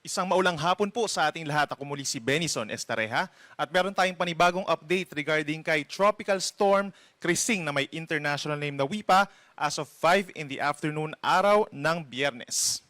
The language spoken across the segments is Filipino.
Isang maulang hapon po sa ating lahat. Ako muli si Benison Estareja at meron tayong panibagong update regarding kay Tropical Storm Krising na may international name na WIPA as of 5 in the afternoon araw ng Biyernes.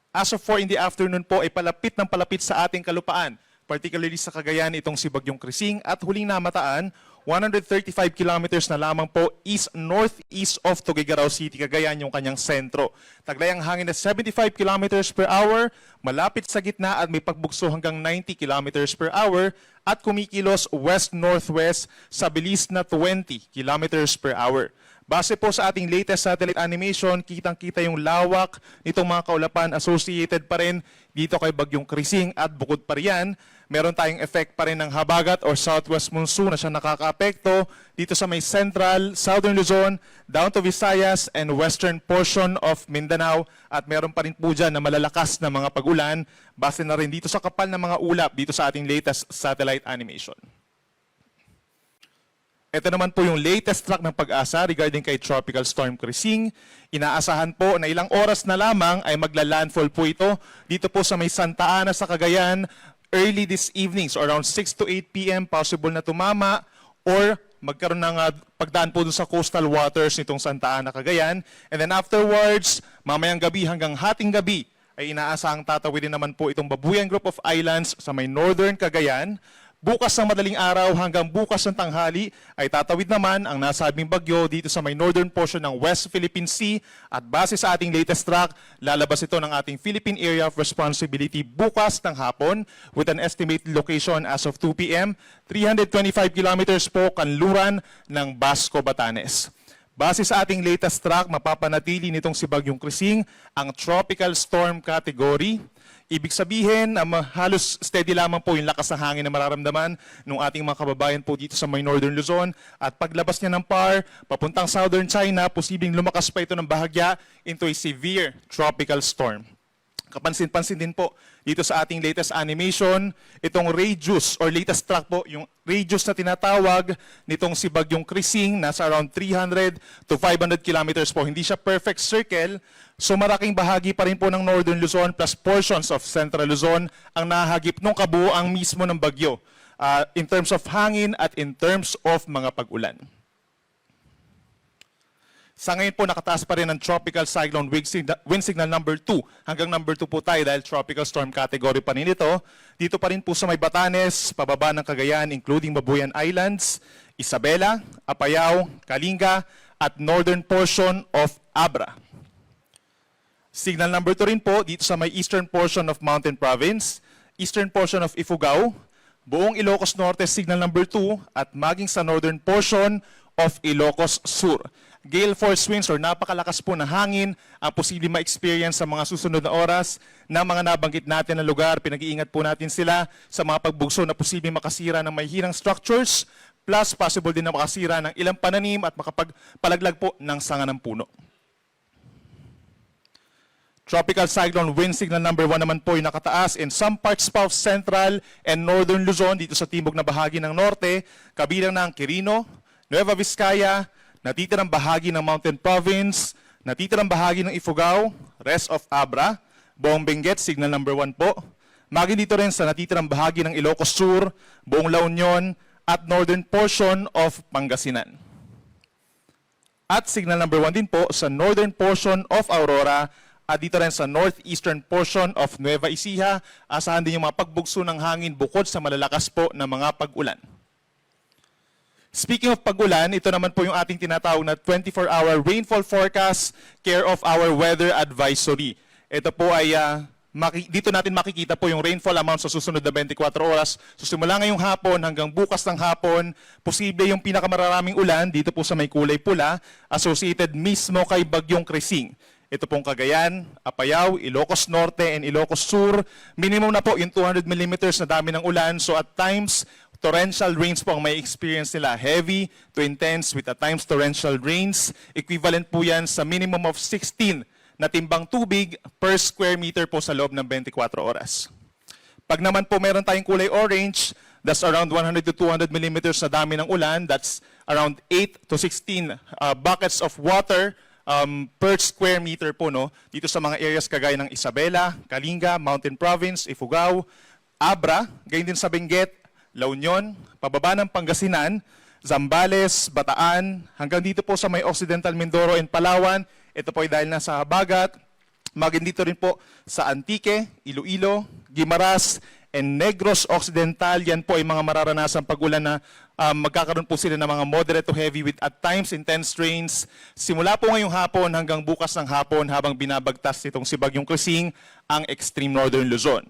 As of 4 in the afternoon po ay palapit ng palapit sa ating kalupaan, particularly sa Cagayan itong si Bagyong Krising at huling namataan 135 kilometers na lamang po east-northeast of Tuguegarao City, Cagayan yung kanyang sentro. Taglay ang hangin na 75 kilometers per hour, malapit sa gitna at may pagbugso hanggang 90 kilometers per hour at kumikilos west-northwest sa bilis na 20 kilometers per hour. Base po sa ating latest satellite animation, kitang-kita yung lawak nitong mga kaulapan associated pa rin dito kay Bagyong Krising at bukod pa riyan, meron tayong effect pa rin ng habagat or southwest monsoon na siya nakakaapekto dito sa may central, southern Luzon, down to Visayas and western portion of Mindanao at meron pa rin po dyan na malalakas na mga pag-ulan base na rin dito sa kapal ng mga ulap dito sa ating latest satellite animation. Ito naman po yung latest track ng Pag-asa regarding kay Tropical Storm Krising. Inaasahan po na ilang oras na lamang ay magla-landfall po ito dito po sa may Santa Ana sa Cagayan early this evening. So around 6 to 8 p.m. possible na tumama or magkaroon ng pagdaan po dun sa coastal waters nitong Santa Ana, Cagayan. And then afterwards, mamayang gabi hanggang hating gabi ay inaasahang tatawidin naman po itong Babuyan Group of Islands sa may northern Cagayan. Bukas ng madaling araw hanggang bukas ng tanghali ay tatawid naman ang nasabing bagyo dito sa may northern portion ng West Philippine Sea at base sa ating latest track, lalabas ito ng ating Philippine Area of Responsibility bukas ng hapon with an estimated location as of 2 p.m. 325 kilometers po kanluran ng Basco, Batanes. Base sa ating latest track, mapapanatili nitong si Bagyong Krising ang tropical storm category. Ibig sabihin, halos steady lamang po yung lakas ng hangin na mararamdaman ng ating mga kababayan po dito sa may northern Luzon. At paglabas niya ng PAR, papuntang southern China, posibleng lumakas pa ito ng bahagya into a severe tropical storm. Kapansin-pansin din po dito sa ating latest animation, itong radius or latest track po, yung radius na tinatawag nitong si Bagyong Krising, nasa around 300 to 500 kilometers po. Hindi siya perfect circle, so malaking bahagi pa rin po ng northern Luzon plus portions of central Luzon ang nahagip ng kabuuan mismo ng bagyo in terms of hangin at in terms of mga pag-ulan. Sa ngayon po, nakataas pa rin ang Tropical Cyclone Wind Signal number 2. Hanggang number 2 po tayo dahil Tropical Storm category pa rin ito. Dito pa rin po sa may Batanes, pababa ng Cagayan, including Babuyan Islands, Isabela, Apayao, Kalinga, at northern portion of Abra. Signal number 2 rin po dito sa may eastern portion of Mountain Province, eastern portion of Ifugao, buong Ilocos Norte, signal number 2, at maging sa northern portion of Ilocos Sur. Gale force winds or napakalakas po na hangin ang posibleng ma-experience sa mga susunod na oras na mga nabanggit natin na lugar. Pinag-iingat po natin sila sa mga pagbugso na posibleng makasira ng may hirang structures plus possible din na makasira ng ilang pananim at makapagpalaglag po ng sanga ng puno. Tropical Cyclone Wind Signal number 1 naman po ay nakataas in some parts of central and northern Luzon dito sa timog na bahagi ng norte, kabilang ng Quirino, Nueva Vizcaya, natitirang bahagi ng Mountain Province, natitirang bahagi ng Ifugao, rest of Abra, buong Benguet, signal number 1 po. Maging dito rin sa natitirang bahagi ng Ilocos Sur, buong La Union, at northern portion of Pangasinan. At signal number 1 din po sa northern portion of Aurora, at dito rin sa northeastern portion of Nueva Ecija, asahan din yung mga pagbugso ng hangin bukod sa malalakas po na mga pag-ulan. Speaking of pag-ulan, ito naman po yung ating tinatawag na 24-hour rainfall forecast care of our weather advisory. Ito po ay dito natin makikita po yung rainfall amount sa susunod na 24 oras. So simula ngayong hapon hanggang bukas ng hapon, posible yung pinakamararaming ulan dito po sa may kulay pula associated mismo kay Bagyong Krising. Ito pong Cagayan, Apayao, Ilocos Norte, and Ilocos Sur. Minimum na po yung 200 millimeters na dami ng ulan. So at times, torrential rains po ang may experience nila. Heavy to intense with at times torrential rains. Equivalent po yan sa minimum of 16 na timbang tubig per square meter po sa loob ng 24 oras. Pag naman po meron tayong kulay orange, that's around 100 to 200 millimeters na dami ng ulan. That's around 8 to 16 buckets of water per square meter po, no, dito sa mga areas kagaya ng Isabela, Kalinga, Mountain Province, Ifugao, Abra, gayon din sa Benguet, La Union, pababa ng Pangasinan, Zambales, Bataan, hanggang dito po sa may Occidental Mindoro and Palawan. Ito po ay dahil nasa habagat. Maging dito rin po sa Antique, Iloilo, Guimaras, and Negros Occidental. Yan po ay mga mararanasang pag-ulan na magkakaroon po sila ng mga moderate to heavy with at times intense rains. Simula po ngayong hapon hanggang bukas ng hapon habang binabagtas itong si Bagyong Krising ang extreme northern Luzon.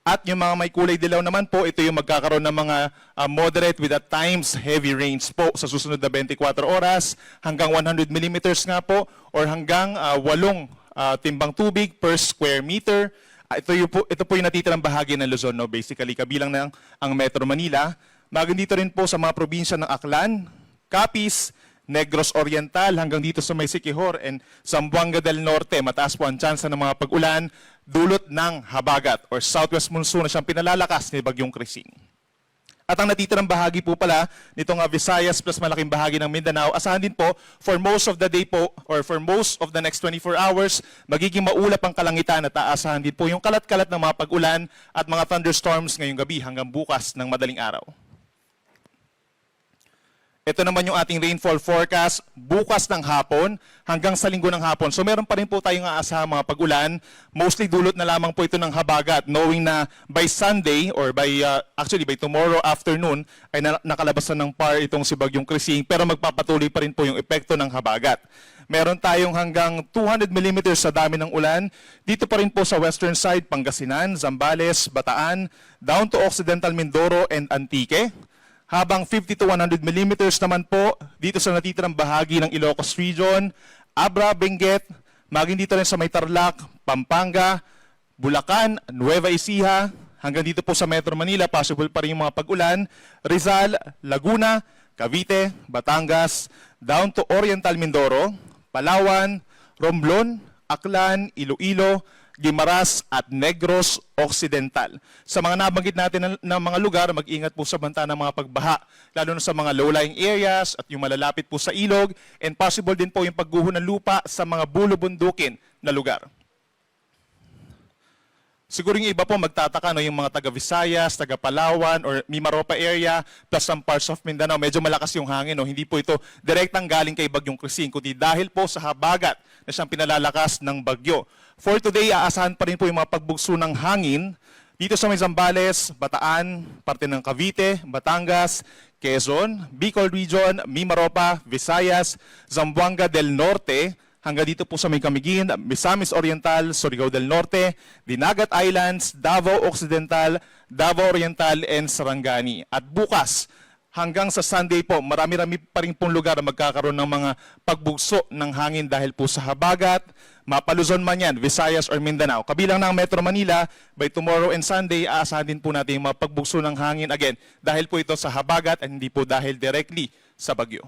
At yung mga may kulay dilaw naman po, ito yung magkakaroon ng mga moderate with at times heavy rains po sa susunod na 24 oras hanggang 100 millimeters nga po or hanggang 8 timbang tubig per square meter. Ito po yung natitirang bahagi ng Luzon, no? Basically, kabilang ng ang Metro Manila. Magandito rin po sa mga probinsya ng Aklan, Capiz, Negros Oriental, hanggang dito sa may Siquijor and Zamboanga del Norte. Mataas po ang tsansa ng mga pag-ulan, dulot ng habagat or southwest monsoon na siyang pinalalakas ni Bagyong Krising. At ang natitirang bahagi po pala nitong Visayas plus malaking bahagi ng Mindanao, asahan din po for most of the day po or for most of the next 24 hours, magiging maulap ang kalangitan at aasahan din po yung kalat-kalat ng mga pag-ulan at mga thunderstorms ngayong gabi hanggang bukas ng madaling araw. Ito naman yung ating rainfall forecast bukas ng hapon hanggang sa linggo ng hapon. So meron pa rin po tayong aasahang mga pag-ulan. Mostly dulot na lamang po ito ng habagat, knowing na by Sunday or actually by tomorrow afternoon ay nakalabasan ng PAR itong si Bagyong Krising, pero magpapatuloy pa rin po yung epekto ng habagat. Meron tayong hanggang 200 millimeters sa dami ng ulan. Dito pa rin po sa western side, Pangasinan, Zambales, Bataan, down to Occidental Mindoro and Antique. Habang 50 to 100 millimeters naman po dito sa natitirang bahagi ng Ilocos Region, Abra, Benguet, maging dito rin sa may Tarlac, Pampanga, Bulacan, Nueva Ecija, hanggang dito po sa Metro Manila, possible pa rin yung mga pag-ulan, Rizal, Laguna, Cavite, Batangas, down to Oriental Mindoro, Palawan, Romblon, Aklan, Iloilo, Guimaras at Negros Occidental. Sa mga nabanggit natin na mga lugar, mag-ingat po sa banta ng mga pagbaha, lalo na sa mga low-lying areas at yung malalapit po sa ilog, and possible din po yung pagguho ng lupa sa mga bulubundukin na lugar. Siguro yung iba po magtataka, no, yung mga taga Visayas, taga Palawan, or Mimaropa area, plus some parts of Mindanao, medyo malakas yung hangin. No? Hindi po ito direktang galing kay Bagyong Krising, kundi dahil po sa habagat na siyang pinalalakas ng bagyo. For today, aasahan pa rin po yung mga pagbugso ng hangin dito sa may Zambales, Bataan, parte ng Cavite, Batangas, Quezon, Bicol Region, Mimaropa, Visayas, Zamboanga del Norte, hanggang dito po sa may Camiguin, Misamis Oriental, Surigao del Norte, Dinagat Islands, Davao Occidental, Davao Oriental, and Sarangani. At bukas, hanggang sa Sunday po, marami-rami pa rin pong lugar na magkakaroon ng mga pagbugso ng hangin dahil po sa habagat, mapaluzon man yan, Visayas or Mindanao. Kabilang ng Metro Manila, by tomorrow and Sunday, aasahan din po natin yung mga pagbugso ng hangin again dahil po ito sa habagat at hindi po dahil directly sa bagyo.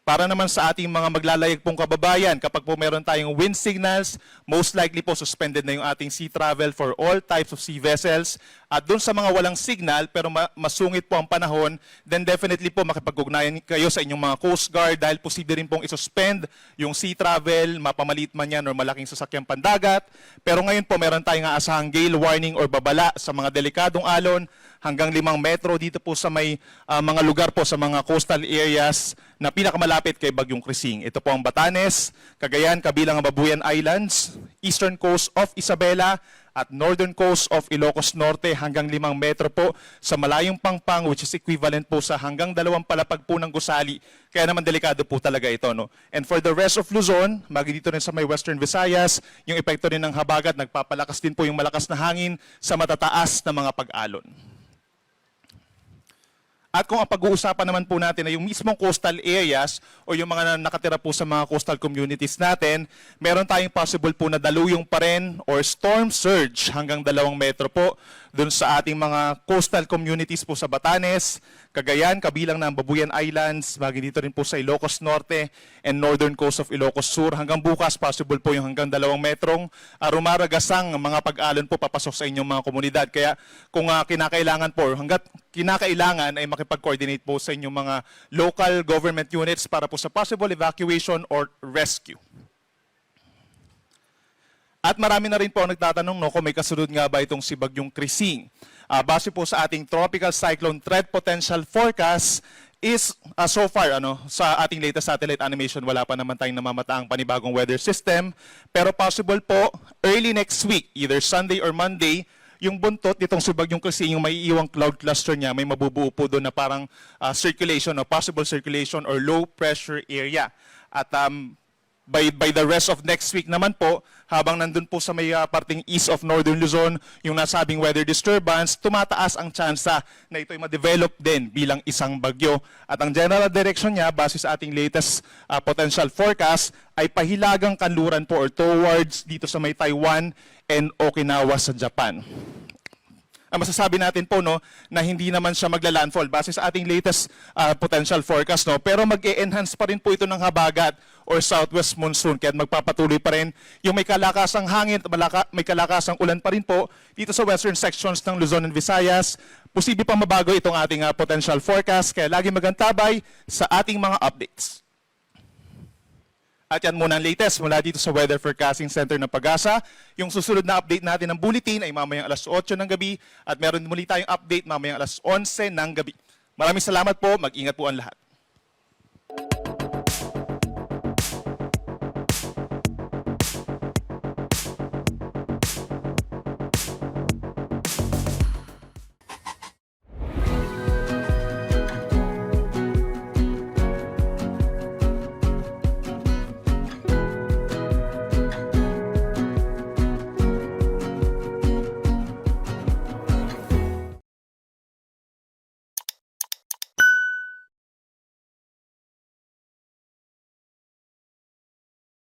Para naman sa ating mga maglalayag pong kababayan, kapag po meron tayong wind signals, most likely po suspended na yung ating sea travel for all types of sea vessels. At doon sa mga walang signal pero masungit po ang panahon, then definitely po makipag-ugnayan kayo sa inyong mga Coast Guard dahil posible rin pong isuspend yung sea travel, mapamaliit man yan or malaking sasakyang pandagat. Pero ngayon po meron tayong aasahang gale warning or babala sa mga delikadong alon hanggang 5 metro dito po sa may mga lugar po sa mga coastal areas na pinakamalapit kay Bagyong Krising. Ito po ang Batanes, Cagayan, kabilang ang Babuyan Islands, eastern coast of Isabela, at northern coast of Ilocos Norte hanggang 5 metro po sa malayong Pangpang, which is equivalent po sa hanggang 2 palapag po ng gusali. Kaya naman delikado po talaga ito. No? And for the rest of Luzon, dito rin sa may Western Visayas, yung epekto rin ng habagat, nagpapalakas din po yung malakas na hangin sa matataas na mga pag-alon. At kung ang pag-uusapan naman po natin ay yung mismong coastal areas o yung mga nakatira po sa mga coastal communities natin, meron tayong possible po na daluyong pa rin or storm surge hanggang 2 metro po dun sa ating mga coastal communities po sa Batanes, Cagayan, kabilang ng Babuyan Islands, bagay dito rin po sa Ilocos Norte and northern coast of Ilocos Sur. Hanggang bukas, possible po yung hanggang 2 metrong rumaragasang mga pag-alon po papasok sa inyong mga komunidad. Kaya kung kinakailangan po, hanggat kinakailangan ay makipag-coordinate po sa inyong mga local government units para po sa possible evacuation or rescue. At marami na rin po ang nagtatanong kung may kasunod nga ba itong si Bagyong Krising. Base po sa ating tropical cyclone threat potential forecast is so far sa ating latest satellite animation wala pa naman tayong namamataang panibagong weather system, pero possible po early next week, either Sunday or Monday, yung buntot nitong si Bagyong Krising, yung may iiwang cloud cluster niya, may mabubuo po doon na parang circulation o possible circulation or low pressure area. At by the rest of next week naman po, habang nandun po sa may parting east of northern Luzon, yung nasabing weather disturbance, tumataas ang tsansa na ito'y ma-develop din bilang isang bagyo. At ang general direction niya, base sa ating latest potential forecast, ay pahilagang kanluran po or towards dito sa may Taiwan and Okinawa sa Japan. Ang masasabi natin po na hindi naman siya magla-landfall base sa ating latest potential forecast, pero mag-e-enhance pa rin po ito ng habagat or southwest monsoon, kaya magpapatuloy pa rin yung may kalakasang hangin, may kalakasang ulan pa rin po dito sa western sections ng Luzon and Visayas. Posible pa mabago itong ating potential forecast, kaya lagi magantabay sa ating mga updates. At yan muna ang latest mula dito sa Weather Forecasting Center ng Pag-asa. Yung susunod na update natin ng bulletin ay mamayang alas 8 ng gabi at meron muli tayong update mamayang alas 11 ng gabi. Maraming salamat po. Mag-ingat po ang lahat.